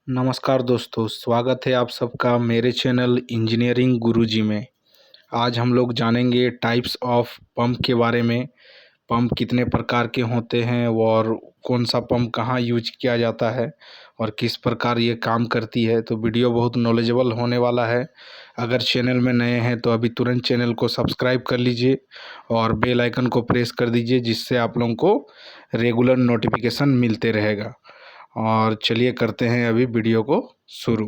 नमस्कार दोस्तों, स्वागत है आप सबका मेरे चैनल इंजीनियरिंग गुरुजी में। आज हम लोग जानेंगे टाइप्स ऑफ पंप के बारे में। पंप कितने प्रकार के होते हैं और कौन सा पंप कहाँ यूज किया जाता है और किस प्रकार ये काम करती है। तो वीडियो बहुत नॉलेजेबल होने वाला है। अगर चैनल में नए हैं तो अभी तुरंत चैनल को सब्सक्राइब कर लीजिए और बेल आइकन को प्रेस कर दीजिए, जिससे आप लोगों को रेगुलर नोटिफिकेशन मिलते रहेगा। और चलिए करते हैं अभी वीडियो को शुरू।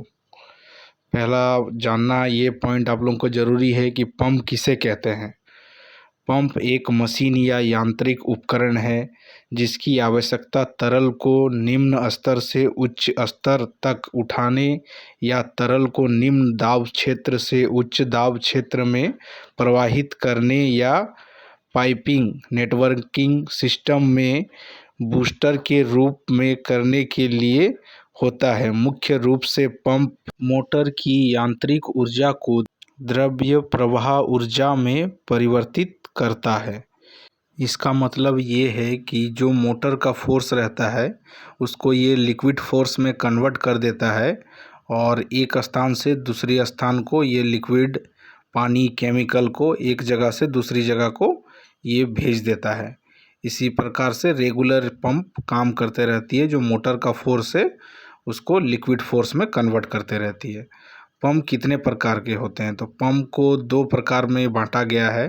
पहला जानना ये पॉइंट आप लोगों को ज़रूरी है कि पंप किसे कहते हैं। पंप एक मशीन या यांत्रिक उपकरण है जिसकी आवश्यकता तरल को निम्न स्तर से उच्च स्तर तक उठाने या तरल को निम्न दाब क्षेत्र से उच्च दाब क्षेत्र में प्रवाहित करने या पाइपिंग नेटवर्किंग सिस्टम में बूस्टर के रूप में करने के लिए होता है। मुख्य रूप से पंप मोटर की यांत्रिक ऊर्जा को द्रव्य प्रवाह ऊर्जा में परिवर्तित करता है। इसका मतलब ये है कि जो मोटर का फोर्स रहता है उसको ये लिक्विड फोर्स में कन्वर्ट कर देता है और एक स्थान से दूसरी स्थान को ये लिक्विड पानी केमिकल को एक जगह से दूसरी जगह को ये भेज देता है। इसी प्रकार से रेगुलर पंप काम करते रहती है, जो मोटर का फोर्स है उसको लिक्विड फोर्स में कन्वर्ट करते रहती है। पंप कितने प्रकार के होते हैं, तो पंप को दो प्रकार में बांटा गया है।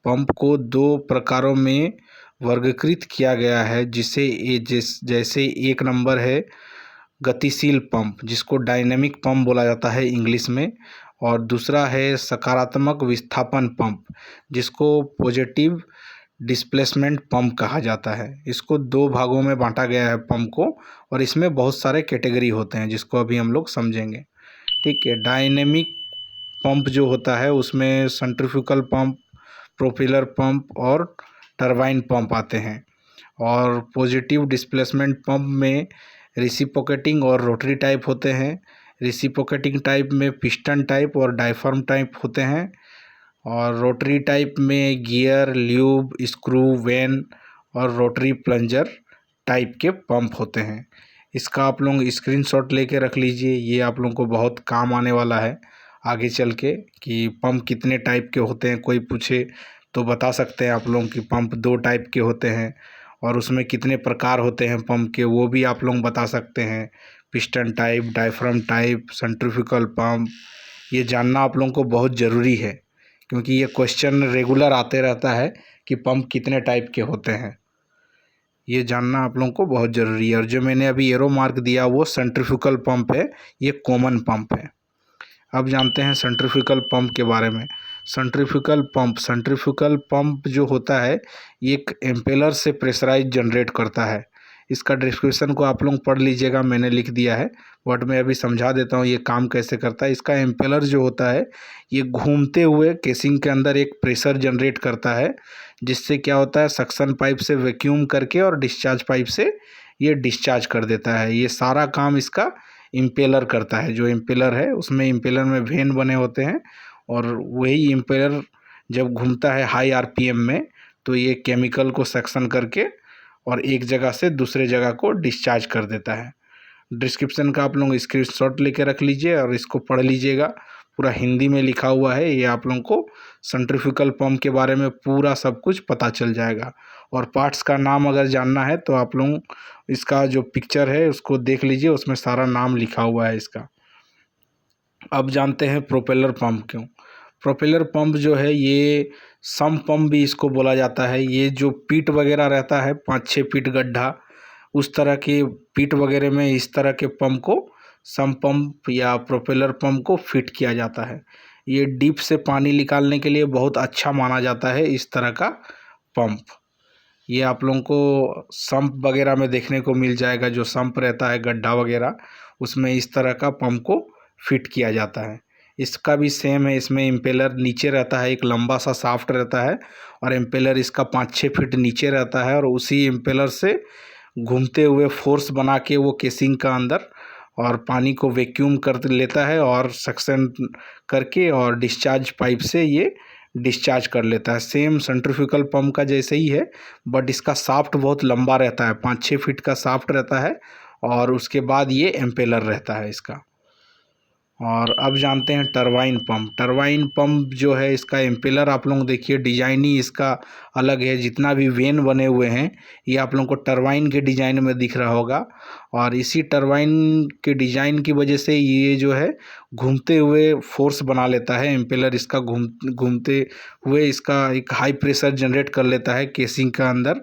पंप को दो प्रकारों में वर्गीकृत किया गया है, जैसे एक नंबर है गतिशील पंप, जिसको डायनेमिक पंप बोला जाता है इंग्लिश में, और दूसरा है सकारात्मक विस्थापन पंप, जिसको पॉजिटिव डिस्प्लेसमेंट पंप कहा जाता है। इसको दो भागों में बांटा गया है पंप को, और इसमें बहुत सारे कैटेगरी होते हैं जिसको अभी हम लोग समझेंगे। ठीक है, डायनेमिक पंप जो होता है उसमें सेंट्रीफ्यूगल पंप, प्रोपेलर पंप और टरबाइन पंप आते हैं। और पॉजिटिव डिस्प्लेसमेंट पंप में रिसिप्रोकेटिंग और रोटरी टाइप होते हैं। रिसिप्रोकेटिंग टाइप में पिस्टन टाइप और डायफ्राम टाइप होते हैं, और रोटरी टाइप में गियर, ल्यूब, स्क्रू, वेन और रोटरी प्लंजर टाइप के पंप होते हैं। इसका आप लोग स्क्रीनशॉट लेके रख लीजिए, ये आप लोगों को बहुत काम आने वाला है आगे चल के, कि पंप कितने टाइप के होते हैं। कोई पूछे तो बता सकते हैं आप लोग कि पंप दो टाइप के होते हैं, और उसमें कितने प्रकार होते हैं पंप के, वो भी आप लोग बता सकते हैं। Piston type, diaphragm type, centrifugal pump, ये जानना आप लोगों को बहुत ज़रूरी है, क्योंकि ये क्वेश्चन रेगुलर आते रहता है कि पंप कितने टाइप के होते हैं। ये जानना आप लोगों को बहुत ज़रूरी है। और जो मैंने अभी एरो मार्क दिया वो सेंट्रीफ्यूगल पंप है, ये कॉमन पंप है। अब जानते हैं सेंट्रीफ्यूगल पंप के बारे में। सेंट्रीफ्यूगल पंप जो होता है ये एक एम्पेलर से प्रेशराइज जनरेट करता है। इसका डिस्क्रिप्शन को आप लोग पढ़ लीजिएगा, मैंने लिख दिया है, बट मैं अभी समझा देता हूँ ये काम कैसे करता है। इसका एम्पेलर जो होता है ये घूमते हुए केसिंग के अंदर एक प्रेशर जनरेट करता है, जिससे क्या होता है सक्शन पाइप से वैक्यूम करके और डिस्चार्ज पाइप से ये डिस्चार्ज कर देता है। ये सारा काम इसका इम्पेलर करता है। जो इम्पेलर है उसमें इम्पेलर में वेन बने होते हैं, और वही इम्पेलर जब घूमता है हाई आरपीएम में तो ये केमिकल को सक्शन करके और एक जगह से दूसरे जगह को डिस्चार्ज कर देता है। डिस्क्रिप्शन का आप लोग स्क्रीनशॉट लेके रख लीजिए और इसको पढ़ लीजिएगा, पूरा हिंदी में लिखा हुआ है। ये आप लोगों को सेंट्रीफ्यूगल पंप के बारे में पूरा सब कुछ पता चल जाएगा। और पार्ट्स का नाम अगर जानना है तो आप लोग इसका जो पिक्चर है उसको देख लीजिए, उसमें सारा नाम लिखा हुआ है इसका। अब जानते हैं प्रोपेलर पंप क्यों। प्रोपेलर पंप जो है ये सम पंप भी इसको बोला जाता है। ये जो पीट वगैरह रहता है 5-6 फीट गड्ढा, उस तरह के पीट वगैरह में इस तरह के पंप को सम पंप या प्रोपेलर पंप को फिट किया जाता है। ये डीप से पानी निकालने के लिए बहुत अच्छा माना जाता है इस तरह का पंप। ये आप लोगों को सम्प वगैरह में देखने को मिल जाएगा, जो सम्प रहता है गड्ढा वगैरह उसमें इस तरह का पंप को फिट किया जाता है। इसका भी सेम है, इसमें इम्पेलर नीचे रहता है, एक लंबा सा शाफ्ट रहता है और इम्पेलर इसका 5-6 फीट नीचे रहता है, और उसी इम्पेलर से घूमते हुए फोर्स बना के वो केसिंग का अंदर और पानी को वैक्यूम कर लेता है और सक्शन करके और डिस्चार्ज पाइप से ये डिस्चार्ज कर लेता है। सेम सेंट्रीफ्यूगल पंप का जैसे ही है, बट इसका शाफ्ट बहुत लंबा रहता है, 5-6 फीट का शाफ्ट रहता है और उसके बाद ये एम्पेलर रहता है इसका। और अब जानते हैं टरबाइन पंप। टरबाइन पंप जो है इसका एम्पेलर आप लोग देखिए डिजाइन ही इसका अलग है। जितना भी वेन बने हुए हैं ये आप लोगों को टरबाइन के डिजाइन में दिख रहा होगा। और इसी टरबाइन के डिजाइन की वजह से ये जो है घूमते हुए फोर्स बना लेता है। एम्पेलर इसका घूमते हुए इसका एक हाई प्रेशर जनरेट कर लेता है केसिंग का अंदर,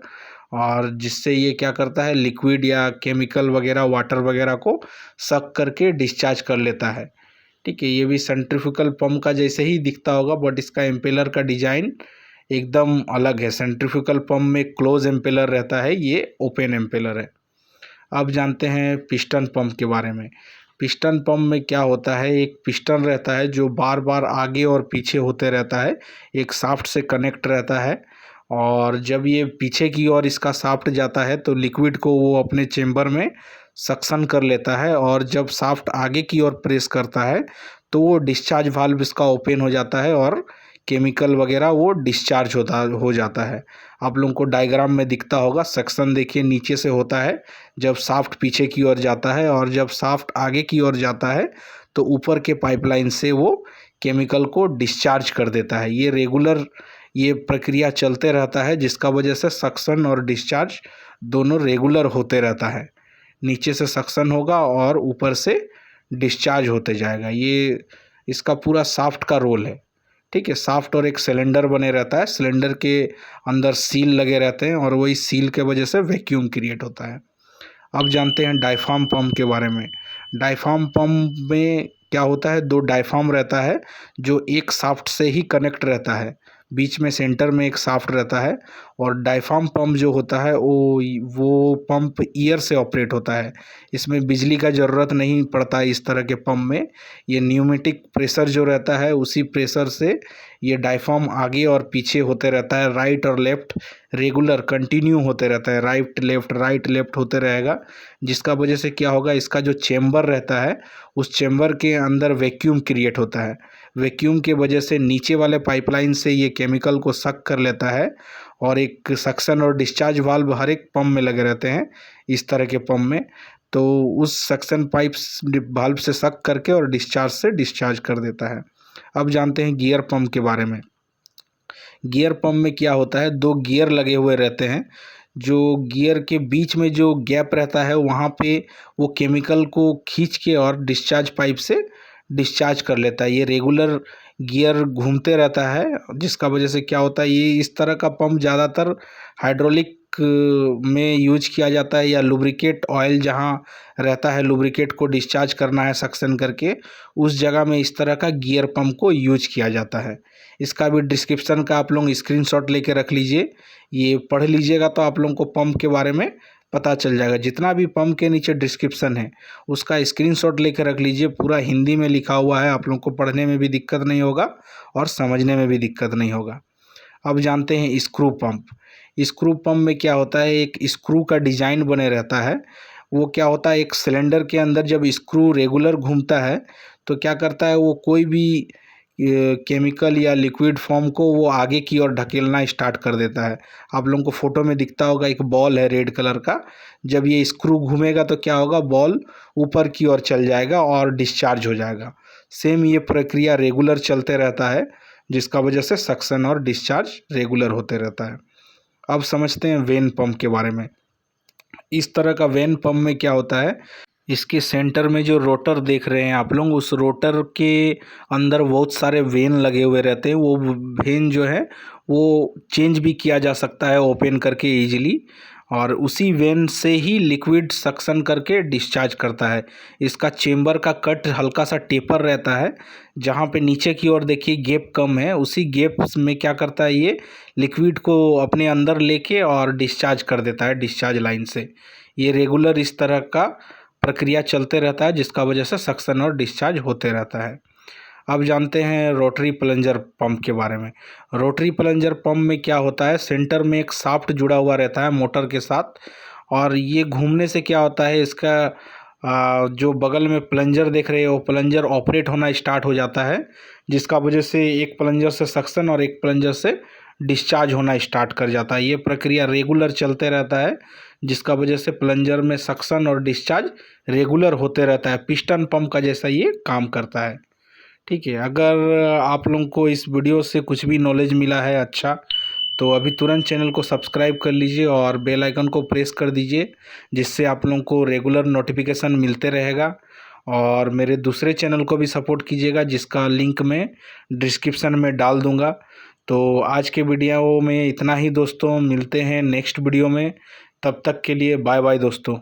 और जिससे ये क्या करता है लिक्विड या केमिकल वगैरह वाटर वगैरह को सक करके डिस्चार्ज कर लेता है। ठीक है, ये भी सेंट्रीफ्यूगल पंप का जैसे ही दिखता होगा, बट इसका एम्पेलर का डिजाइन एकदम अलग है। सेंट्रीफ्यूगल पंप में क्लोज एम्पेलर रहता है, ये ओपन एम्पेलर है। अब जानते हैं पिस्टन पंप के बारे में। पिस्टन पंप में क्या होता है, एक पिस्टन रहता है जो बार बार आगे और पीछे होते रहता है, एक शाफ्ट से कनेक्ट रहता है। और जब ये पीछे की ओर इसका शाफ्ट जाता है तो लिक्विड को वो अपने चेम्बर में सक्शन कर लेता है, और जब शाफ्ट आगे की ओर प्रेस करता है तो वो डिस्चार्ज वाल्व इसका ओपन हो जाता है और केमिकल वगैरह वो डिस्चार्ज हो जाता है। आप लोगों को डायग्राम में दिखता होगा, सक्शन देखिए नीचे से होता है जब शाफ्ट पीछे की ओर जाता है, और जब शाफ्ट आगे की ओर जाता है तो ऊपर के पाइपलाइन से वो केमिकल को डिस्चार्ज कर देता है। ये रेगुलर ये प्रक्रिया चलते रहता है, जिसका वजह से सक्शन और डिस्चार्ज दोनों रेगुलर होते रहता है। नीचे से सक्शन होगा और ऊपर से डिस्चार्ज होते जाएगा। ये इसका पूरा शाफ्ट का रोल है। ठीक है, शाफ्ट और एक सिलेंडर बने रहता है, सिलेंडर के अंदर सील लगे रहते हैं और वही सील के वजह से वैक्यूम क्रिएट होता है। अब जानते हैं डायफ्राम पंप के बारे में। डायफ्राम पंप में क्या होता है, दो डायफ्राम रहता है जो एक शाफ्ट से ही कनेक्ट रहता है, बीच में सेंटर में एक शाफ्ट रहता है। और डायफ्राम पंप जो होता है वो पंप ईयर से ऑपरेट होता है। इसमें बिजली का ज़रूरत नहीं पड़ता है। इस तरह के पंप में ये न्यूमेटिक प्रेशर जो रहता है उसी प्रेशर से ये डायफ्राम आगे और पीछे होते रहता है, राइट और लेफ्ट रेगुलर कंटिन्यू होते रहता है, राइट लेफ्ट होते रहेगा। जिसका वजह से क्या होगा, इसका जो चेम्बर रहता है उस चेम्बर के अंदर वैक्यूम क्रिएट होता है। वैक्यूम के वजह से नीचे वाले पाइपलाइन से ये केमिकल को सक कर लेता है, और एक सक्शन और डिस्चार्ज वाल्व हर एक पंप में लगे रहते हैं इस तरह के पंप में। तो उस सक्शन पाइप्स वाल्व से सक करके और डिस्चार्ज से डिस्चार्ज कर देता है। अब जानते हैं गियर पंप के बारे में। गियर पंप में क्या होता है, दो गियर लगे हुए रहते हैं। जो गियर के बीच में जो गैप रहता है वहाँ पे वो केमिकल को खींच के और डिस्चार्ज पाइप से डिस्चार्ज कर लेता है। ये रेगुलर गियर घूमते रहता है, जिसका वजह से क्या होता है, ये इस तरह का पंप ज़्यादातर हाइड्रोलिक में यूज किया जाता है, या लुब्रिकेट ऑयल जहाँ रहता है, लुब्रिकेट को डिस्चार्ज करना है सक्शन करके, उस जगह में इस तरह का गियर पंप को यूज किया जाता है। इसका भी डिस्क्रिप्शन का आप लोग स्क्रीनशॉट लेके रख लीजिए, ये पढ़ लीजिएगा तो आप लोगों को पंप के बारे में पता चल जाएगा। जितना भी पंप के नीचे डिस्क्रिप्शन है उसका स्क्रीनशॉट लेके रख लीजिए, पूरा हिंदी में लिखा हुआ है, आप लोगों को पढ़ने में भी दिक्कत नहीं होगा और समझने में भी दिक्कत नहीं होगा। अब जानते हैं स्क्रू पंप। स्क्रू पंप में क्या होता है, एक स्क्रू का डिजाइन बने रहता है। वो क्या होता है, एक सिलेंडर के अंदर जब स्क्रू रेगुलर घूमता है तो क्या करता है, वो कोई भी केमिकल या लिक्विड फॉर्म को वो आगे की ओर ढकेलना स्टार्ट कर देता है। आप लोगों को फोटो में दिखता होगा एक बॉल है रेड कलर का, जब ये स्क्रू घूमेगा तो क्या होगा, बॉल ऊपर की ओर चल जाएगा और डिस्चार्ज हो जाएगा। सेम ये प्रक्रिया रेगुलर चलते रहता है, जिसका वजह से सक्शन और डिस्चार्ज रेगुलर होते रहता है। अब समझते हैं वेन पंप के बारे में। इस तरह का वेन पंप में क्या होता है, इसके सेंटर में जो रोटर देख रहे हैं आप लोग, उस रोटर के अंदर बहुत सारे वेन लगे हुए रहते हैं। वो वेन जो है वो चेंज भी किया जा सकता है ओपन करके इजीली, और उसी वेन से ही लिक्विड सक्शन करके डिस्चार्ज करता है। इसका चेम्बर का कट हल्का सा टेपर रहता है, जहाँ पे नीचे की ओर देखिए गैप कम है, उसी गैप में क्या करता है, ये लिक्विड को अपने अंदर लेके और डिस्चार्ज कर देता है डिस्चार्ज लाइन से। ये रेगुलर इस तरह का प्रक्रिया चलते रहता है, जिसका वजह से सक्शन और डिस्चार्ज होते रहता है। अब जानते हैं रोटरी प्लंजर पंप के बारे में। रोटरी प्लंजर पंप में क्या होता है, सेंटर में एक शाफ्ट जुड़ा हुआ रहता है मोटर के साथ, और ये घूमने से क्या होता है, इसका जो बगल में प्लंजर देख रहे हो वो प्लंजर ऑपरेट होना स्टार्ट हो जाता है, जिसका वजह से एक प्लंजर से सक्शन और एक प्लंजर से डिस्चार्ज होना स्टार्ट कर जाता है। ये प्रक्रिया रेगुलर चलते रहता है, जिसका वजह से प्लंजर में सक्शन और डिस्चार्ज रेगुलर होते रहता है। पिस्टन पंप का जैसा ये काम करता है। ठीक है, अगर आप लोगों को इस वीडियो से कुछ भी नॉलेज मिला है अच्छा, तो अभी तुरंत चैनल को सब्सक्राइब कर लीजिए और बेल आइकन को प्रेस कर दीजिए, जिससे आप लोगों को रेगुलर नोटिफिकेशन मिलते रहेगा। और मेरे दूसरे चैनल को भी सपोर्ट कीजिएगा, जिसका लिंक मैं डिस्क्रिप्शन में डाल दूंगा। तो आज के वीडियो में इतना ही दोस्तों, मिलते हैं नेक्स्ट वीडियो में। तब तक के लिए बाय बाय दोस्तों।